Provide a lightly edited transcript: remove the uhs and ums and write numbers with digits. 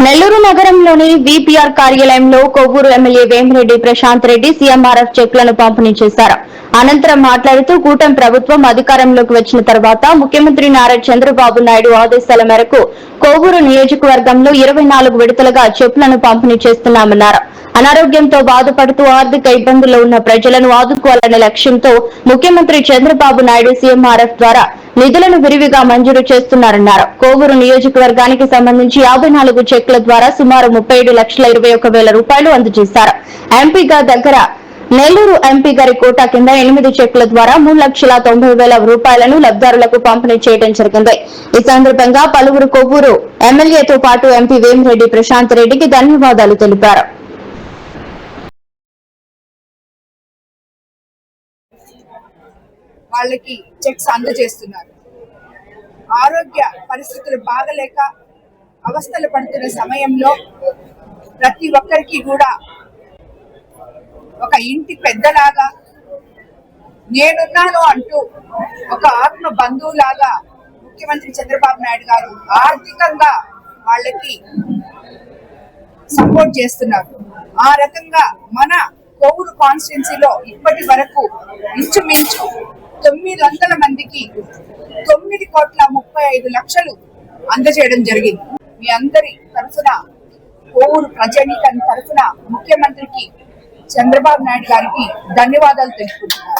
నెల్లూరు నగరంలోని విపిఆర్ కార్యాలయంలో Kovvur MLA Vemireddy Prashanth Reddy CMRF చెక్లను పంపిణీ చేశారు. అనంతరం మాట్లాడుతూ కూటమి ప్రభుత్వం అధికారంలోకి వచ్చిన తర్వాత ముఖ్యమంత్రి నారా చంద్రబాబు నాయుడు ఆదేశాల మేరకు కొవ్వూరు నియోజకవర్గంలో 24 విడతలుగా చెక్కులను పంపిణీ చేస్తున్నామన్నారు. అనారోగ్యంతో బాధపడుతూ ఆర్థిక ఇబ్బందుల్లో ఉన్న ప్రజలను ఆదుకోవాలనే లక్ష్యంతో ముఖ్యమంత్రి చంద్రబాబు నాయుడు సీఎంఆర్ఎఫ్ ద్వారా నిధులను విరివిగా మంజూరు చేస్తున్నారన్నారు. కోవూరు నియోజకవర్గానికి సంబంధించి 54 చెక్ల ద్వారా సుమారు 37,21,000 రూపాయలు అందజేశారు. ఎంపీగా దగ్గర నెల్లూరు ఎంపీ గారి కోటా కింద 8 చెక్ల ద్వారా 3,90,000 రూపాయలను లబ్దారులకు పంపిణీ చేయడం జరిగింది. ఈ సందర్భంగా పలువురు కొవ్వూరు ఎమ్మెల్యేతో పాటు ఎంపీ వేమిరెడ్డి ప్రశాంత్ రెడ్డికి ధన్యవాదాలు తెలిపారు. వాళ్ళకి చెక్స్ అందజేస్తున్నారు. ఆరోగ్య పరిస్థితులు బాగలేక అవస్థలు పడుతున్న సమయంలో ప్రతి ఒక్కరికి కూడా ఒక ఇంటి పెద్దలాగా నేనున్నాను అంటూ ఒక ఆత్మ బంధువులాగా ముఖ్యమంత్రి చంద్రబాబు నాయుడు గారు ఆర్థికంగా వాళ్ళకి సపోర్ట్ చేస్తున్నారు. ఆ రకంగా మన కోవూరు కాన్స్టిట్యున్సీలో ఇప్పటి వరకు ఇంచుమించు 900 మందికి 9,35,00,000 అందజేయడం జరిగింది. మీ అందరి తరఫున కోవూరు ప్రజానీకం తరఫున ముఖ్యమంత్రికి చంద్రబాబు నాయుడు గారికి ధన్యవాదాలు తెలుపుకుంటున్నారు.